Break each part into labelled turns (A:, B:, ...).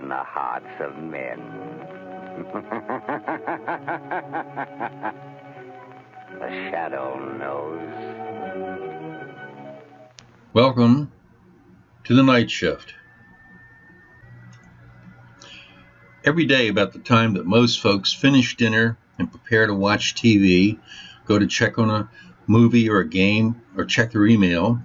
A: in the hearts of men. The shadow knows.
B: Welcome to the night shift. Every day about the time that most folks finish dinner and prepare to watch TV, go to check on a movie or a game, or check their email,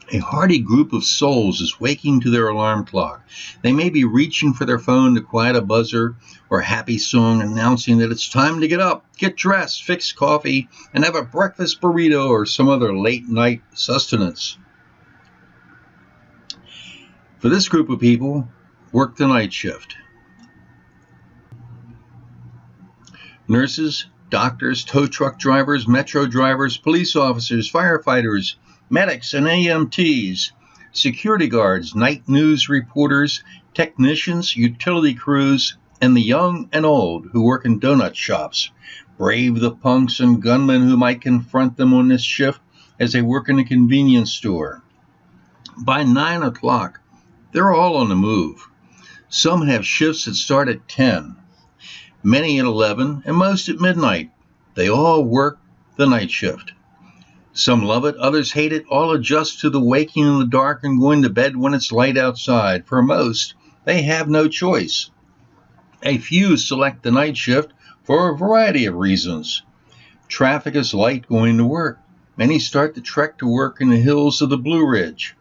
B: a hearty group of souls is waking to their alarm clock. They may be reaching for their phone to quiet a buzzer or a happy song announcing that it's time to get up, get dressed, fix coffee, and have a breakfast burrito or some other late-night sustenance. For this group of people, work the night shift. Nurses, doctors, tow truck drivers, metro drivers, police officers, firefighters, medics and EMTs, security guards, night news reporters, technicians, utility crews, and the young and old who work in donut shops, brave the punks and gunmen who might confront them on this shift as they work in a convenience store. By 9 o'clock, they're all on the move. Some have shifts that start at 10, many at 11, and most at midnight. They all work the night shift. Some love it, others hate it, all adjust to the waking in the dark and going to bed when it's light outside. For most, they have no choice. A few select the night shift for a variety of reasons. Traffic is light going to work. Many start the trek to work in the hills of the Blue Ridge.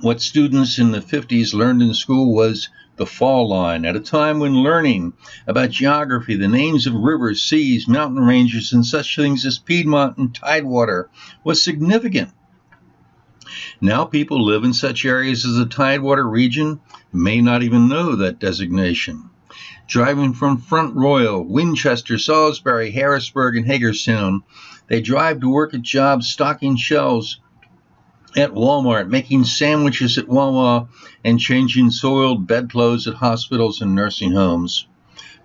B: What students in the 50s learned in school was the fall line, at a time when learning about geography, the names of rivers, seas, mountain ranges, and such things as Piedmont and Tidewater was significant. Now people live in such areas as the Tidewater region may not even know that designation. Driving from Front Royal, Winchester, Salisbury, Harrisburg, and Hagerstown, they drive to work at jobs stocking shelves at Walmart, making sandwiches at Wawa, and changing soiled bedclothes at hospitals and nursing homes.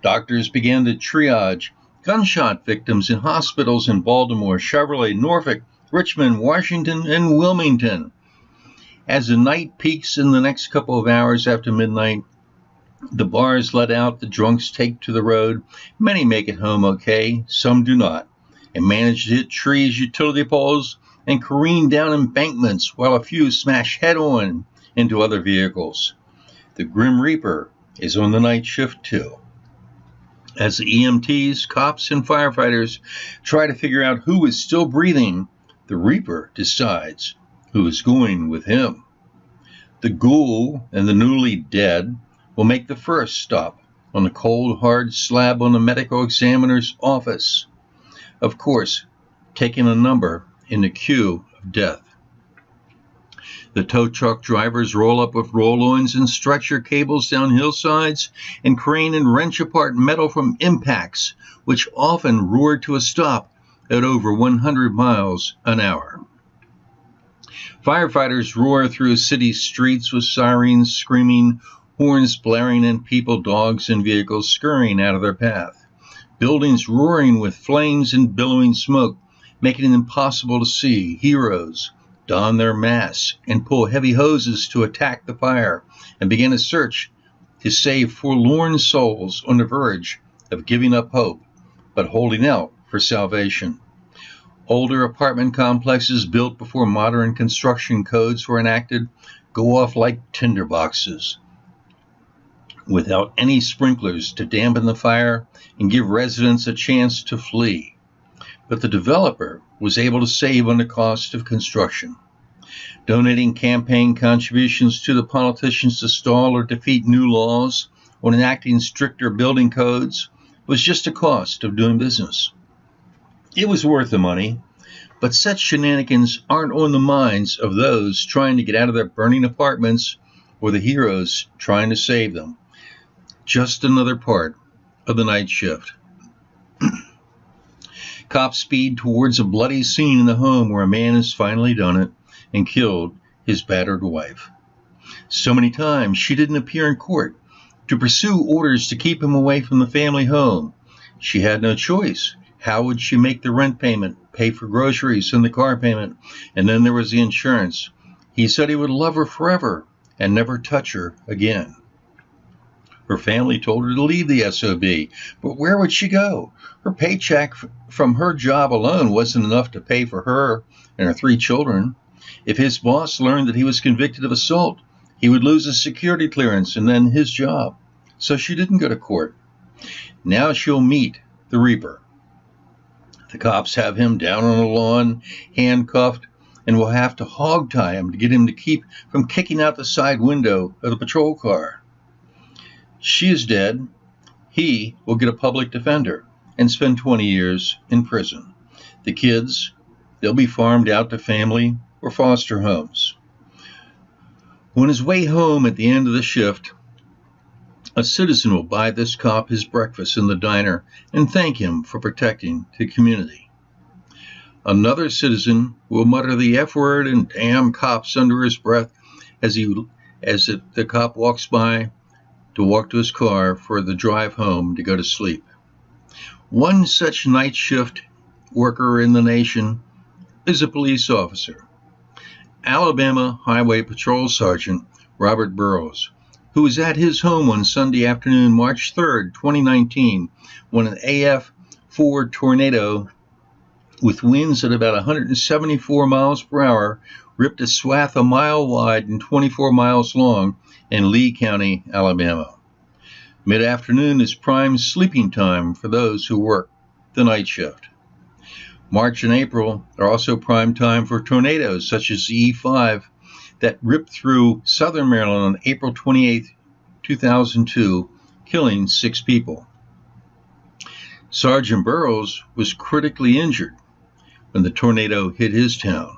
B: Doctors began to triage gunshot victims in hospitals in Baltimore, Chevrolet, Norfolk, Richmond, Washington, and Wilmington. As the night peaks in the next couple of hours after midnight, the bars let out, the drunks take to the road. Many make it home okay, some do not, and manage to hit trees, utility poles, and careen down embankments, while a few smash head-on into other vehicles. The Grim Reaper is on the night shift too. As the EMTs, cops, and firefighters try to figure out who is still breathing, the Reaper decides who is going with him. The ghoul and the newly dead will make the first stop on the cold, hard slab on the medical examiner's office. Of course, taking a number in the queue of death. The tow truck drivers roll up with roll-ons and stretcher cables down hillsides and crane and wrench apart metal from impacts, which often roar to a stop at over 100 miles an hour. Firefighters roar through city streets with sirens screaming, horns blaring, and people, dogs, and vehicles scurrying out of their path. Buildings roaring with flames and billowing smoke, making it impossible to see. Heroes don their masks and pull heavy hoses to attack the fire and begin a search to save forlorn souls on the verge of giving up hope, but holding out for salvation. Older apartment complexes built before modern construction codes were enacted go off like tinderboxes, without any sprinklers to dampen the fire and give residents a chance to flee. But the developer was able to save on the cost of construction. Donating campaign contributions to the politicians to stall or defeat new laws or enacting stricter building codes was just a cost of doing business. It was worth the money, but such shenanigans aren't on the minds of those trying to get out of their burning apartments or the heroes trying to save them. Just another part of the night shift. Cops speed towards a bloody scene in the home where a man has finally done it and killed his battered wife. So many times she didn't appear in court to pursue orders to keep him away from the family home. She had no choice. How would she make the rent payment, pay for groceries and the car payment? And then there was the insurance. He said he would love her forever and never touch her again. Her family told her to leave the SOB, but where would she go? Her paycheck from her job alone wasn't enough to pay for her and her 3 children. If his boss learned that he was convicted of assault, he would lose his security clearance and then his job. So she didn't go to court. Now she'll meet the Reaper. The cops have him down on a lawn, handcuffed, and will have to hog-tie him to get him to keep from kicking out the side window of the patrol car. She is dead. He will get a public defender and spend 20 years in prison. The kids, they'll be farmed out to family or foster homes. On his way home at the end of the shift, a citizen will buy this cop his breakfast in the diner and thank him for protecting the community. Another citizen will mutter the F word and damn cops under his breath as the cop walks by to walk to his car for the drive home to go to sleep. One such night shift worker in the nation is a police officer. Alabama Highway Patrol Sergeant Robert Burrows, who was at his home on Sunday afternoon, March 3rd, 2019, when an AF4 tornado with winds at about 174 miles per hour ripped a swath a mile wide and 24 miles long in Lee County, Alabama. Mid-afternoon is prime sleeping time for those who work the night shift. March and April are also prime time for tornadoes such as the E5 that ripped through southern Maryland on April 28, 2002, killing 6 people. Sergeant Burrows was critically injured when the tornado hit his town.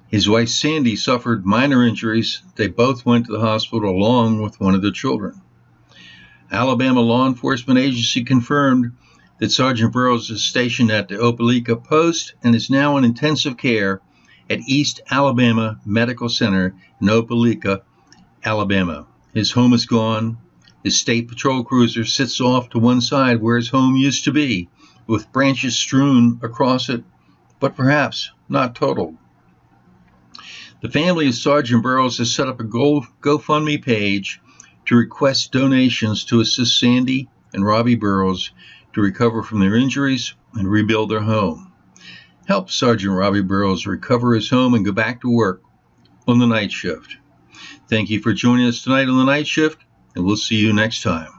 B: His wife Sandy suffered minor injuries. They both went to the hospital along with one of the children. Alabama law enforcement agency confirmed that Sergeant Burrows is stationed at the Opelika Post and is now in intensive care at East Alabama Medical Center in Opelika, Alabama. His home is gone. His state patrol cruiser sits off to one side where his home used to be, with branches strewn across it, but perhaps not totaled. The family of Sergeant Burrows has set up a GoFundMe page to request donations to assist Sandy and Robbie Burrows to recover from their injuries and rebuild their home. Help Sergeant Robbie Burrows recover his home and go back to work on the night shift. Thank you for joining us tonight on the night shift, and we'll see you next time.